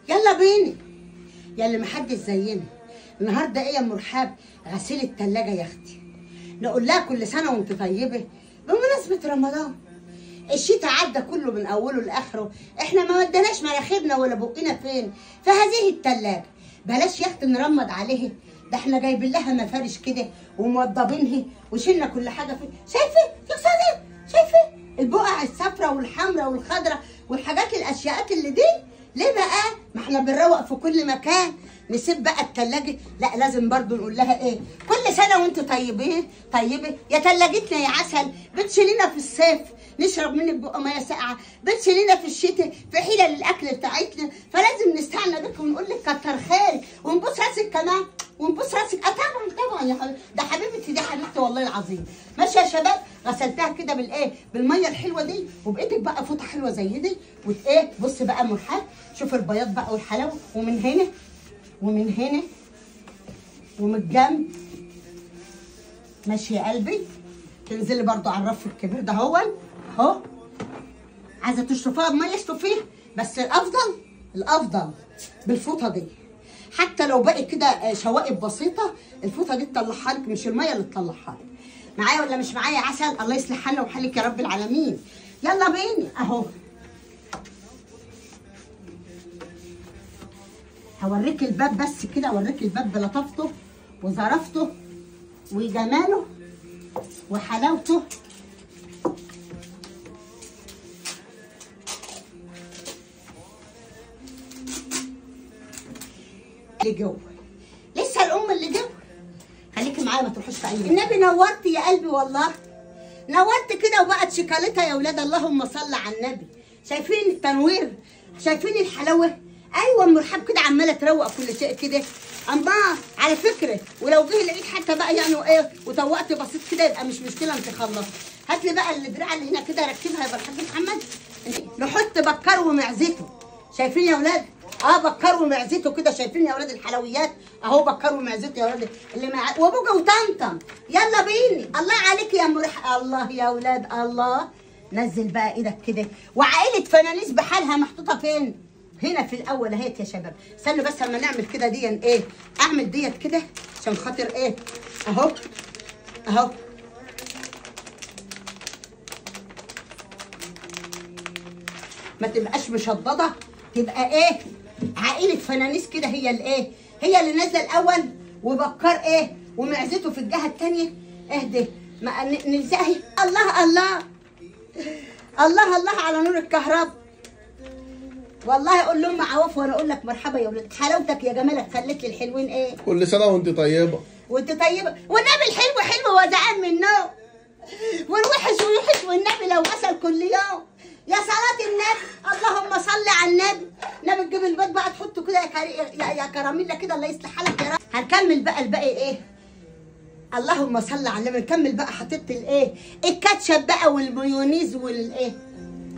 يلا بينا يا اللي محدش زينا. النهارده ايه يا ام رحاب؟ غسيل التلاجة يا اختي. نقول لها كل سنه وانت طيبه بمناسبه رمضان. الشتاء عدى كله من اوله لاخره، احنا ما ودناش مناخيرنا ولا بقنا فين. فهذه التلاجة بلاش يا اختي نرمض عليها، ده احنا جايبين لها مفارش كده وموضبينها وشلنا كل حاجه فيه. شايفه يا اختي؟ شايفه البقع الصفراء والحمراء والخضراء والحاجات الاشياءات اللي دي؟ ليه بقى؟ ما احنا بنروق في كل مكان. نسيب بقى التلاجة؟ لا، لازم برضو نقول لها ايه؟ كل سنه وانتوا طيبين طيبه يا تلاجتنا يا عسل. بتشيلينا في الصيف نشرب منك بقى ميه ساقعه، بتشيلينا في الشتاء في حيله للاكل بتاعتنا، فلازم نستعنى بك ونقول لك كتر خيرك ونبوس راسك كمان ونبوس راسك. طبعا يا حبيبتي، ده حبيبتي، دي حبيبتي والله العظيم. ماشي يا شباب؟ غسلتها كده بالايه؟ بالميه الحلوه دي، وبايدك بقى فوطه حلوه زي دي وايه. بص بقى مرحب، شوف البياض بقى والحلاوه، ومن هنا ومن هنا ومن الجنب. ماشي يا قلبي؟ تنزلي برضو على الرف الكبير ده اهو. عايزه تشطفيها بميه اشطفيها، بس الافضل بالفوطه دي. حتى لو باقي كده شوائب بسيطه، الفوطه دي تطلعها لك، مش الميه اللي تطلعها لك. معايا ولا مش معايا يا عسل؟ الله يصلح حالنا وحالك يا رب العالمين. يلا بينا اهو. هوريك الباب بس كده، اوريك الباب بلطافته وظرافته وجماله وحلاوته. اللي جوه لسه الام اللي جوه. خليكي معايا ما تروحيش في اي مكان. النبي نورت يا قلبي والله، نورت كده وبقت شيكاليتها يا ولاد. اللهم صل على النبي. شايفين التنوير؟ شايفين الحلاوه؟ ايوه ام رحاب كده عماله تروق كل شيء كده. اما على فكره، ولو جه العيد حتى بقى يعني وايه وطوقت بسيط كده يبقى مش مشكله، انت خلصت. هات لي بقى الدراع اللي هنا كده ركبها يا الحاج محمد. نحط بكر ومعزته. شايفين يا ولاد؟ بكر ومعزته كده. شايفين يا ولاد الحلويات؟ اهو بكر ومعزته يا ولاد اللي مع وابوجا وطنطن. يلا بيني. الله عليك يا ام رحاب. الله يا ولاد الله. نزل بقى ايدك كده. وعائله فنانيس بحالها محطوطه فين؟ هنا في الاول اهيت يا شباب. استنوا بس اما نعمل كده دي ايه؟ اعمل ديت كده عشان خاطر ايه؟ اهو ما تبقاش مشدده، تبقى ايه؟ عائله فنانيس كده هي الايه؟ هي اللي نازله الاول، وبكر ايه؟ ومعزته في الجهه الثانيه. اهدي ما نلزقها. الله الله الله الله على نور الكهرباء. والله اقول لهم عواف وانا اقول لك مرحبا يا ولاد. حلاوتك يا جمالك خليك للحلوين ايه؟ كل سنه وانت طيبه. وانت طيبه. والنبي الحلو حلو وزعان من النوم، والوحش وحش والنبي لو غسل كل يوم. يا صلاه النبي، اللهم صل على النبي. نبي تجيب البيض بقى تحطه كده يا كراميلا كده. الله يصلح حالك يا رب. هنكمل بقى الباقي ايه؟ اللهم صل على النبي. نكمل بقى. حطيت الايه؟ الكاتشب بقى والمايونيز والايه؟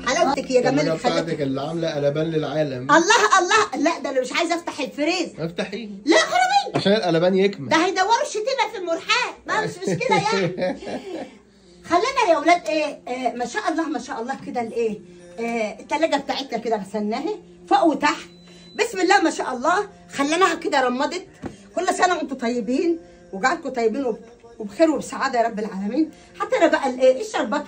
حلاوتك يا جمال بتاعتك اللي عامله قلبان للعالم. الله. لا ده انا مش عايزه افتح الفريز. افتحيه. لا حرامي، عشان القلبان يكمل. ده هيدوروا الشتيمه في المرحاض. ما مش مشكله يعني. خلينا يا اولاد ايه ما شاء الله ما شاء الله كده الايه التلاجه بتاعتنا كده غسلناها فوق وتحت. بسم الله ما شاء الله. خليناها كده رمضت. كل سنه وانتم طيبين وجعلكم طيبين وبخير وبسعاده يا رب العالمين. حطينا بقى الشربات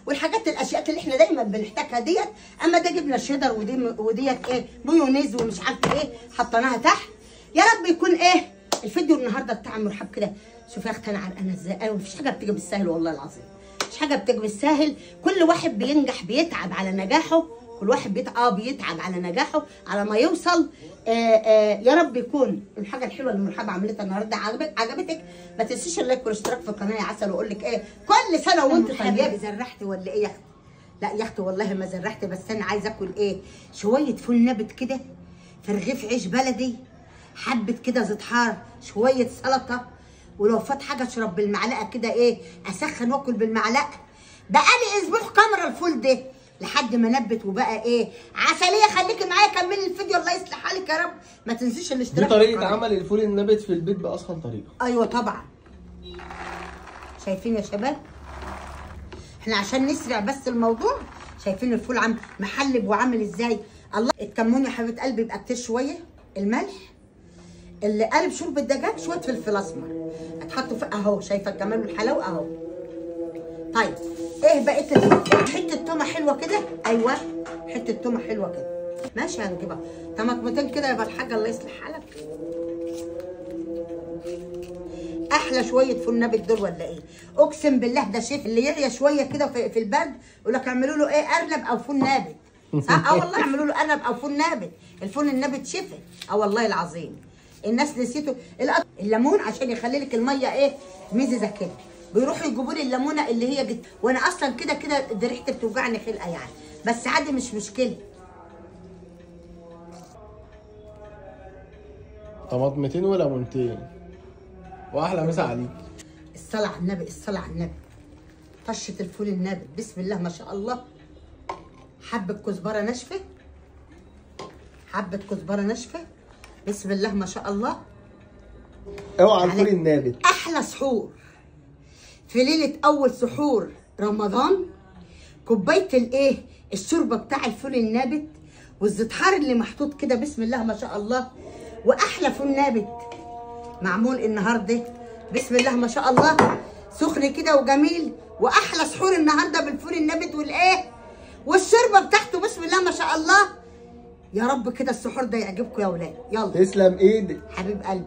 والحاجات الاشياء اللي احنا دايما بنحتاجها ديت. اما ده جبنا شيدر وديت ايه مايونيز ومش عارفه ايه حطيناها تحت. يا رب يكون ايه الفيديو النهارده بتاع مرحب كده. شوف يا اختي انا عرقانه ازاي. انا مفيش حاجه بتيجي بالسهل والله العظيم. مفيش حاجه بتيجي بالسهل. كل واحد بينجح بيتعب على نجاحه. كل واحد بيتعب على نجاحه على ما يوصل. يا رب يكون الحاجه الحلوه اللي مرحبا عملتها النهارده عجبتك. ما تنسيش اللايك والاشتراك في القناه يا عسل. واقول لك ايه كل سنه وانت طيبه. زرحتي ولا ايه يا اختي؟ لا يا اختي والله ما زرحت، بس انا عايزه اكل ايه؟ شويه فول نابت كده في رغيف عيش بلدي، حبه كده زيت حار، شويه سلطه، ولو فات حاجه اشرب بالمعلقه كده ايه اسخن واكل بالمعلقه. بقالي اسبوع كاميرا الفول ده لحد ما نبت وبقى ايه عسليه. خليكي معايا كملي الفيديو. الله يصلح حالك يا رب. ما تنسيش الاشتراك. دي طريقه عمل الفول النابت في البيت باسهل طريقه. ايوه طبعا. شايفين يا شباب؟ احنا عشان نسرع بس الموضوع. شايفين الفول محلب وعامل ازاي؟ الله. الكمون يا حبيبه قلبي يبقى كتير شويه. الملح اللي قالب شوربه دجاج شويه فلفل اسمر هتحطوا فيه اهو. شايفه الجمال والحلاوه اهو. طيب ايه بقيه حته تومه حلوه كده. ايوه حته تومه حلوه كده. ماشي هنجيبها طماطمتين كده يبقى الحاجه الله يصلح حالك. احلى شويه فول نابت دول ولا ايه؟ اقسم بالله ده شيف اللي يعيا شويه كده في البرد يقول لك اعملوا له ايه ارنب او فول نابت. صح؟ اه والله اعملوا له ارنب او فول نابت. الفول النابت شفا. اه والله العظيم. الناس نسيته. الليمون عشان يخلي لك الميه ايه مززه كده. بيروحوا يجيبوا لي الليمونه اللي هي جد. وانا اصلا كده دي ريحتي بتوجعني خلقه يعني. بس عادي مش مشكله. طماطمتين وليمونتين واحلى مسا عليك. الصلاة على النبي الصلاة على النبي. طشة الفول النابت بسم الله ما شاء الله. حبة كزبرة ناشفة. حبة كزبرة ناشفة بسم الله ما شاء الله. اوعى الفول النابت. أحلى سحور في ليلة أول سحور رمضان. كوباية الإيه الشوربة بتاع الفول النابت والزيتحار اللي محطوط كده بسم الله ما شاء الله. وأحلى فول نابت معمول النهارده بسم الله ما شاء الله. سخن كده وجميل. واحلى سحور النهارده بالفول النابت والايه والشوربه بتاعته بسم الله ما شاء الله. يا رب كده السحور ده يعجبكم يا ولاد. يلا تسلم ايدك حبيب قلبي.